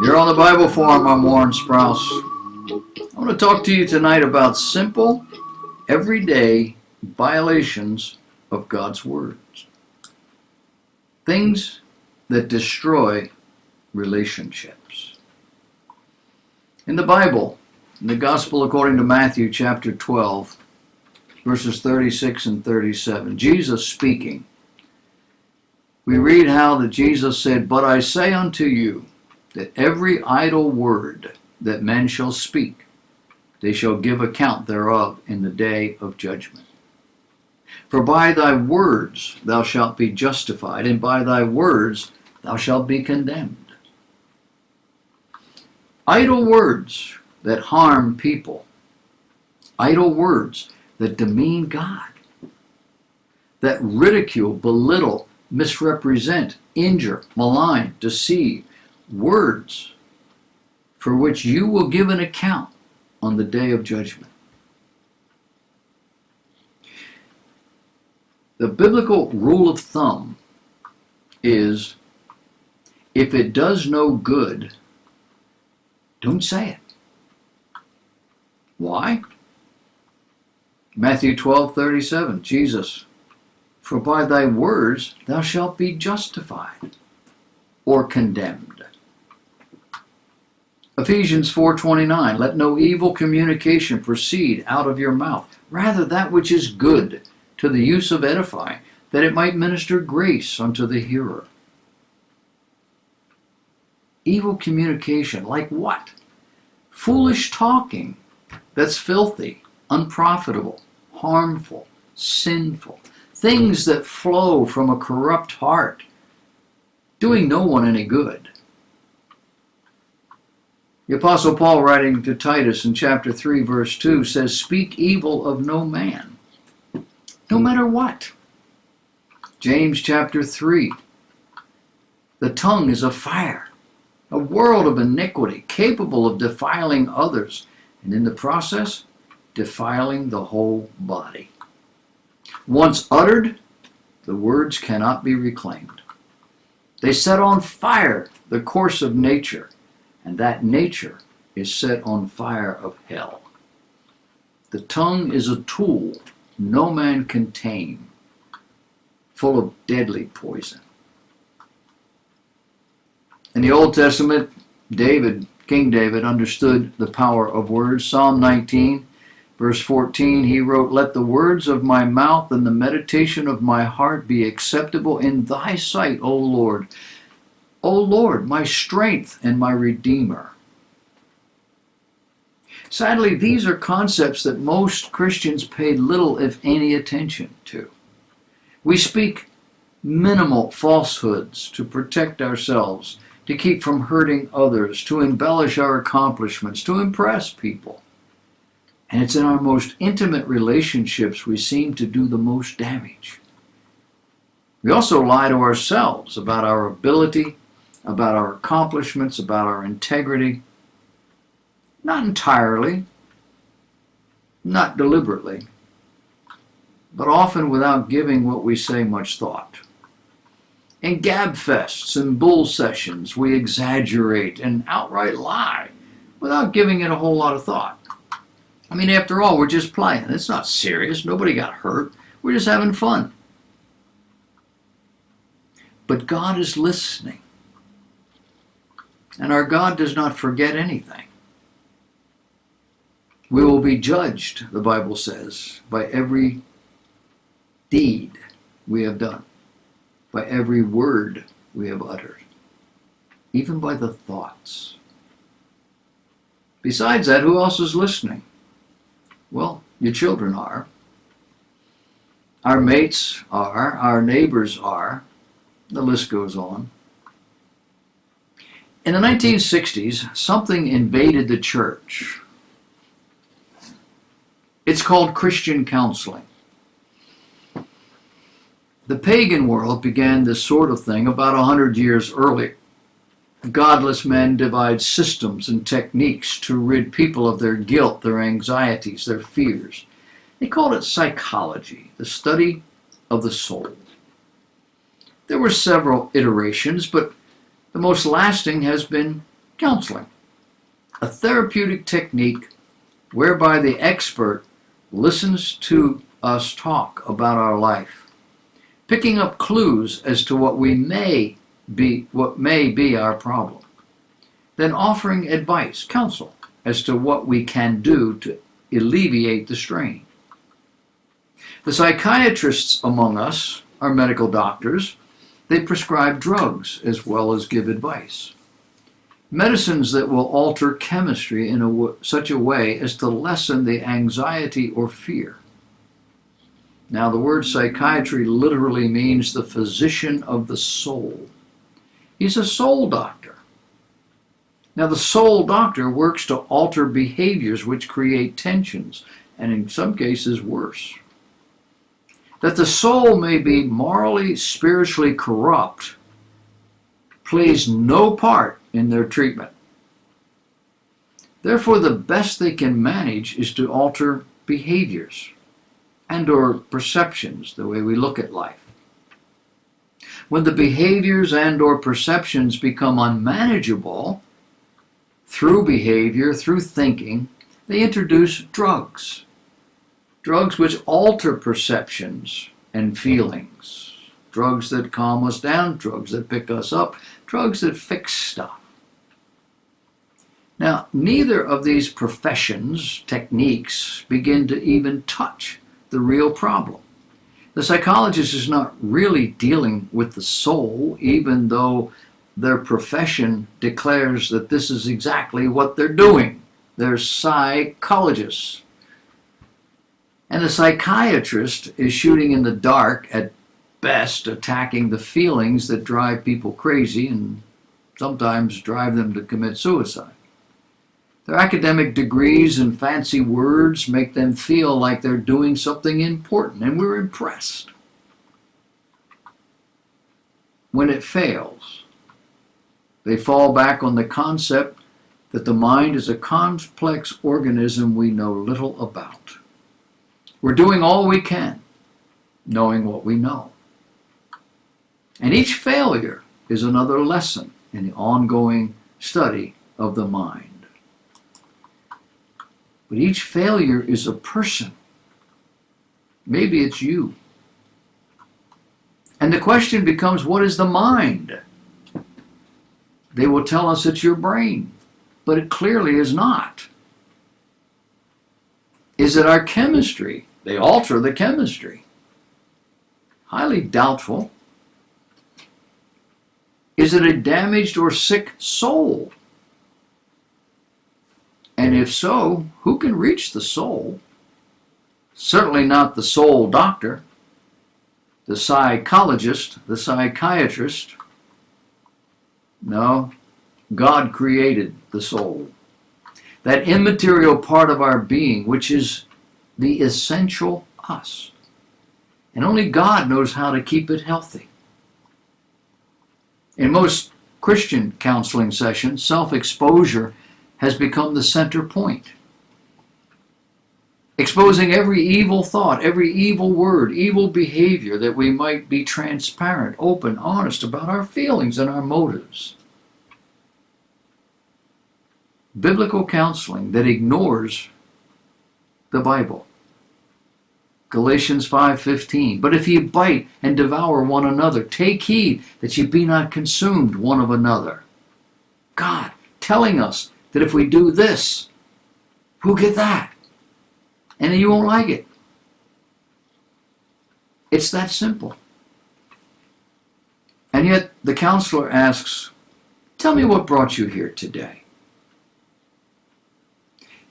You're on the Bible Forum. I'm Warren Sprouse. I want to talk to you tonight about simple, everyday violations of God's words. Things that destroy relationships. In the Bible, in the Gospel according to Matthew chapter 12, verses 36 and 37, Jesus speaking, we read how that Jesus said, "But I say unto you, that every idle word that men shall speak, they shall give account thereof in the day of judgment. For by thy words thou shalt be justified, and by thy words thou shalt be condemned." Idle words that harm people, idle words that demean God, that ridicule, belittle, misrepresent, injure, malign, deceive, words for which you will give an account on the day of judgment. The biblical rule of thumb is, if it does no good, don't say it. Why? Matthew 12:37, Jesus, "For by thy words thou shalt be justified or condemned." Ephesians 4:29, "Let no evil communication proceed out of your mouth, rather that which is good, to the use of edifying, that it might minister grace unto the hearer." Evil communication, like what? Foolish talking that's filthy, unprofitable, harmful, sinful. Things that flow from a corrupt heart, doing no one any good. The Apostle Paul, writing to Titus in chapter 3, verse 2, says, "Speak evil of no man," no matter what. James chapter 3, "The tongue is a fire, a world of iniquity, capable of defiling others, and in the process, defiling the whole body." Once uttered, the words cannot be reclaimed. They set on fire the course of nature, and that nature is set on fire of hell. The tongue is a tool no man can tame, full of deadly poison. In the Old Testament, King David understood the power of words. Psalm 19, verse 14, he wrote, "Let the words of my mouth and the meditation of my heart be acceptable in thy sight, O Lord. O Lord, my strength and my Redeemer." Sadly, these are concepts that most Christians pay little, if any, attention to. We speak minimal falsehoods to protect ourselves, to keep from hurting others, to embellish our accomplishments, to impress people. And it's in our most intimate relationships we seem to do the most damage. We also lie to ourselves about our ability, about our accomplishments, about our integrity. Not entirely, not deliberately, but often without giving what we say much thought. In gabfests and bull sessions, we exaggerate and outright lie without giving it a whole lot of thought. I mean, after all, we're just playing. It's not serious. Nobody got hurt. We're just having fun. But God is listening. And our God does not forget anything. We will be judged, the Bible says, by every deed we have done, by every word we have uttered, even by the thoughts. Besides that, who else is listening? Well, your children are. Our mates are. Our neighbors are. The list goes on. In the 1960s, something invaded the church. It's called Christian counseling. The pagan world began this sort of thing about 100 years earlier. Godless men devise systems and techniques to rid people of their guilt, their anxieties, their fears. They called it psychology, the study of the soul. There were several iterations, but the most lasting has been Counseling, a therapeutic technique whereby the expert listens to us talk about our life, picking up clues as to what may be our problem, then offering advice, counsel, as to what we can do to alleviate the strain. The psychiatrists among us are medical doctors. They prescribe drugs as well as give advice. Medicines that will alter chemistry in such a way as to lessen the anxiety or fear. Now, the word psychiatry literally means the physician of the soul. He's a soul doctor. Now, the soul doctor works to alter behaviors which create tensions, and in some cases worse. That the soul may be morally, spiritually corrupt plays no part in their treatment. Therefore, the best they can manage is to alter behaviors and or perceptions, the way we look at life. When the behaviors and or perceptions become unmanageable through behavior, through thinking, they introduce drugs. Drugs which alter perceptions and feelings. Drugs that calm us down, drugs that pick us up, drugs that fix stuff. Now, neither of these professions, techniques, begin to even touch the real problem. The psychologist is not really dealing with the soul, even though their profession declares that this is exactly what they're doing. They're psychologists. And the psychiatrist is shooting in the dark at best, attacking the feelings that drive people crazy and sometimes drive them to commit suicide. Their academic degrees and fancy words make them feel like they're doing something important, and we're impressed. When it fails, they fall back on the concept that the mind is a complex organism we know little about. We're doing all we can, knowing what we know. And each failure is another lesson in the ongoing study of the mind. But each failure is a person. Maybe it's you. And the question becomes, what is the mind? They will tell us it's your brain, but it clearly is not. Is it our chemistry? They alter the chemistry. Highly doubtful. Is it a damaged or sick soul? And if so, who can reach the soul? Certainly not the soul doctor, the psychologist, the psychiatrist. No, God created the soul. That immaterial part of our being, which is the essential us. And only God knows how to keep it healthy. In most Christian counseling sessions, self-exposure has become the center point. Exposing every evil thought, every evil word, evil behavior, that we might be transparent, open, honest about our feelings and our motives. Biblical counseling that ignores the Bible. Galatians 5:15, but if ye bite and devour one another, take heed that ye be not consumed one of another. God telling us that if we do this, we'll get that. And you won't like it. It's that simple. And yet the counselor asks, tell me what brought you here today.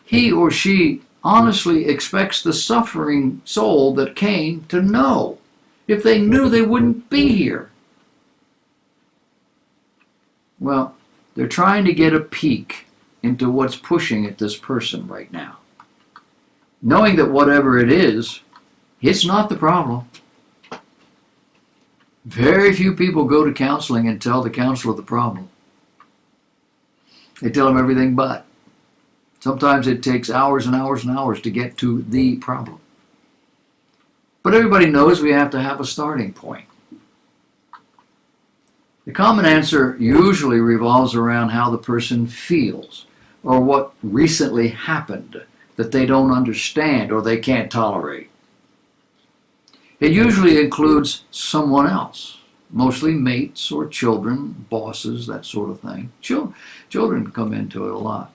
He or she honestly expects the suffering soul that came to know. If they knew, they wouldn't be here. Well, they're trying to get a peek into what's pushing at this person right now. Knowing that whatever it is, it's not the problem. Very few people go to counseling and tell the counselor the problem. They tell them everything but. Sometimes it takes hours and hours and hours to get to the problem. But everybody knows we have to have a starting point. The common answer usually revolves around how the person feels or what recently happened that they don't understand or they can't tolerate. It usually includes someone else, mostly mates or children, bosses, that sort of thing. Children come into it a lot.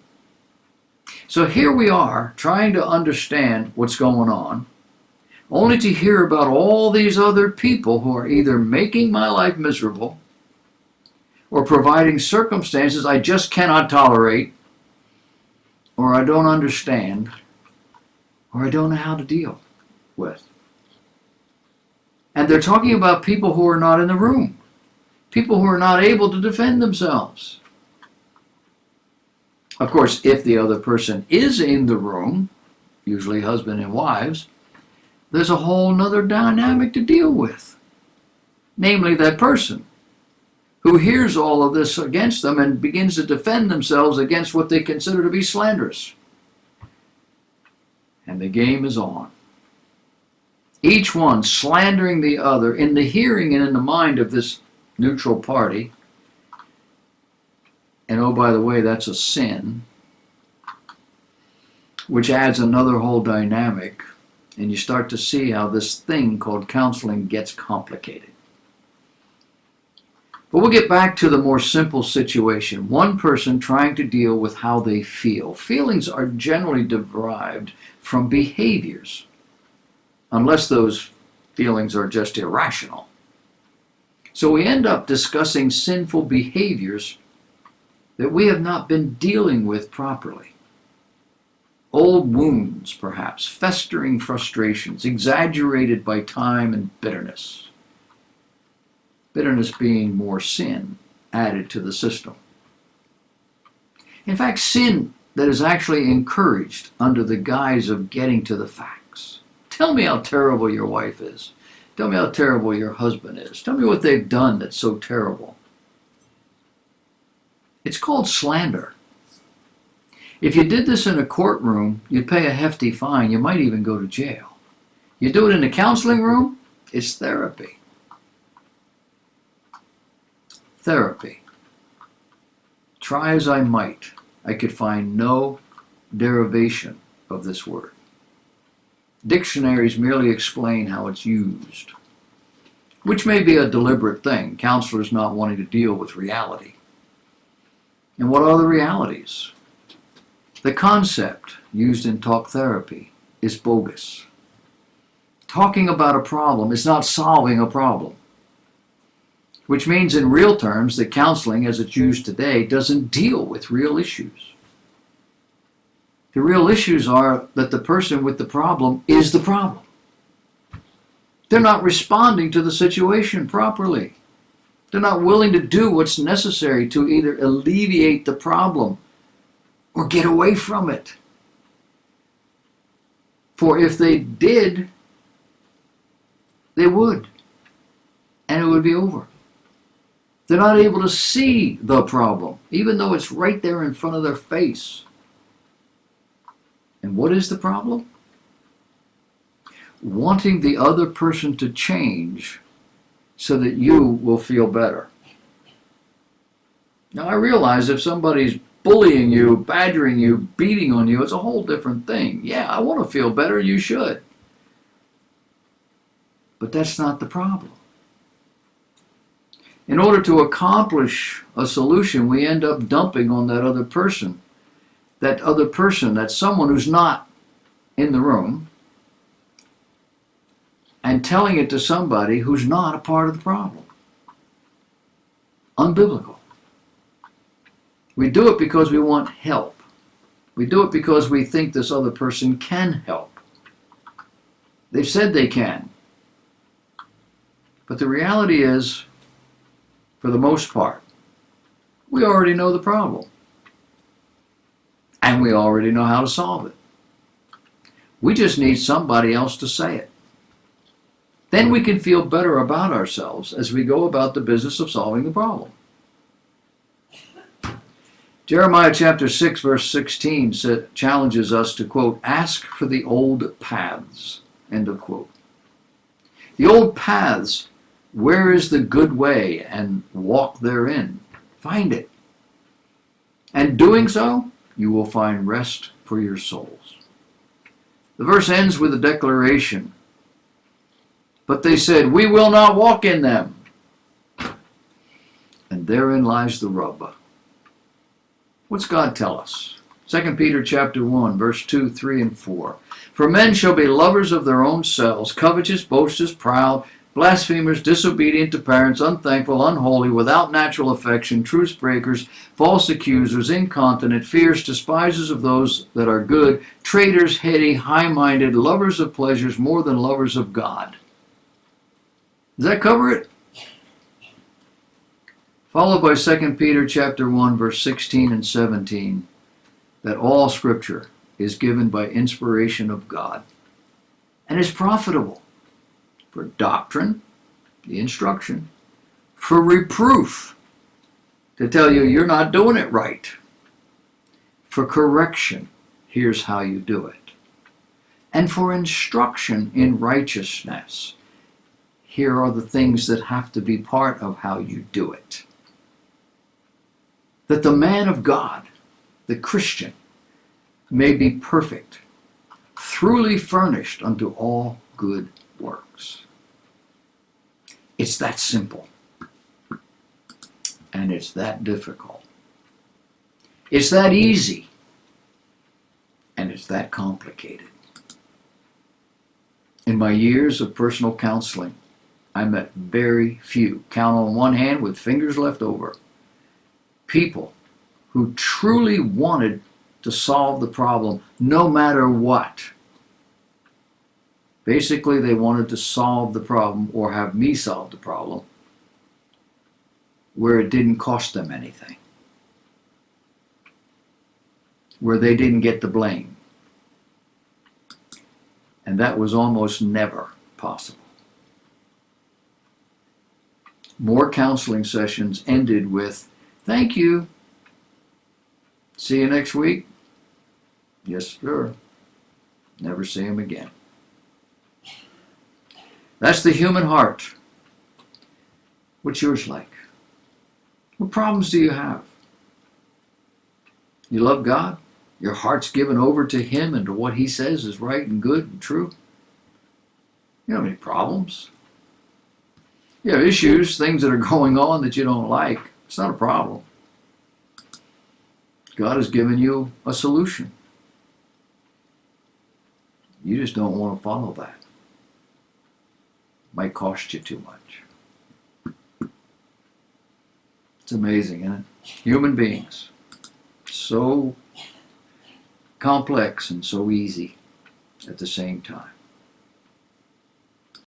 So here we are trying to understand what's going on, only to hear about all these other people who are either making my life miserable or providing circumstances I just cannot tolerate, or I don't understand, or I don't know how to deal with. And they're talking about people who are not in the room, people who are not able to defend themselves. Of course, if the other person is in the room, usually husband and wives, there's a whole nother dynamic to deal with. Namely, that person who hears all of this against them and begins to defend themselves against what they consider to be slanderous. And the game is on. Each one slandering the other in the hearing and in the mind of this neutral party. And oh, by the way, that's a sin, which adds another whole dynamic. And you start to see how this thing called counseling gets complicated. But we'll get back to the more simple situation. One person trying to deal with how they feel. Feelings are generally derived from behaviors, unless those feelings are just irrational. So we end up discussing sinful behaviors that we have not been dealing with properly. Old wounds, perhaps, festering frustrations, exaggerated by time and bitterness. Bitterness being more sin added to the system. In fact, sin that is actually encouraged under the guise of getting to the facts. Tell me how terrible your wife is. Tell me how terrible your husband is. Tell me what they've done that's so terrible. It's called slander. If you did this in a courtroom, you'd pay a hefty fine. You might even go to jail. You do it in the counseling room, it's therapy. Therapy. Try as I might, I could find no derivation of this word. Dictionaries merely explain how it's used, which may be a deliberate thing, counselors not wanting to deal with reality. And what are the realities? The concept used in talk therapy is bogus. Talking about a problem is not solving a problem, which means in real terms that counseling as it's used today doesn't deal with real issues. The real issues are that the person with the problem is the problem. They're not responding to the situation properly. They're not willing to do what's necessary to either alleviate the problem or get away from it. For if they did, they would, and it would be over. They're not able to see the problem, even though it's right there in front of their face. And what is the problem? Wanting the other person to change so that you will feel better. Now, I realize if somebody's bullying you, badgering you, beating on you, it's a whole different thing. Yeah, I want to feel better, you should. But that's not the problem. In order to accomplish a solution, we end up dumping on that other person, that's someone who's not in the room, and telling it to somebody who's not a part of the problem. Unbiblical. We do it because we want help. We do it because we think this other person can help. They've said they can. But the reality is, for the most part, we already know the problem. And we already know how to solve it. We just need somebody else to say it. Then we can feel better about ourselves as we go about the business of solving the problem. Jeremiah chapter 6 verse 16 challenges us to, quote, ask for the old paths, end of quote. The old paths Where is the good way, and walk therein? Find it. And doing so, you will find rest for your souls. The verse ends with a declaration. But they said, we will not walk in them. And therein lies the rub. What's God tell us? 2 Peter chapter 1, verse 2, 3, and 4. For men shall be lovers of their own selves, covetous, boasters, proud, blasphemers, disobedient to parents, unthankful, unholy, without natural affection, truce breakers, false accusers, incontinent, fierce, despisers of those that are good, traitors, heady, high-minded, lovers of pleasures more than lovers of God. Does that cover it? Followed by 2 Peter chapter 1, verse 16 and 17, that all Scripture is given by inspiration of God and is profitable for doctrine, the instruction, for reproof, to tell you you're not doing it right, for correction, here's how you do it, and for instruction in righteousness, here are the things that have to be part of how you do it. That the man of God, the Christian, may be perfect, truly furnished unto all good works. It's that simple. And it's that difficult. It's that easy. And it's that complicated. In my years of personal counseling, I met very few, count on one hand with fingers left over, people who truly wanted to solve the problem no matter what. Basically, they wanted to solve the problem or have me solve the problem where it didn't cost them anything, where they didn't get the blame. And that was almost never possible. More counseling sessions ended with, thank you. See you next week. Yes, sir. Never see him again. That's the human heart. What's yours like? What problems do you have? You love God? Your heart's given over to Him and to what He says is right and good and true? You don't have any problems. You have issues, things that are going on that you don't like. It's not a problem. God has given you a solution. You just don't want to follow that. Might cost you too much. It's amazing, isn't it? Human beings. So complex and so easy at the same time.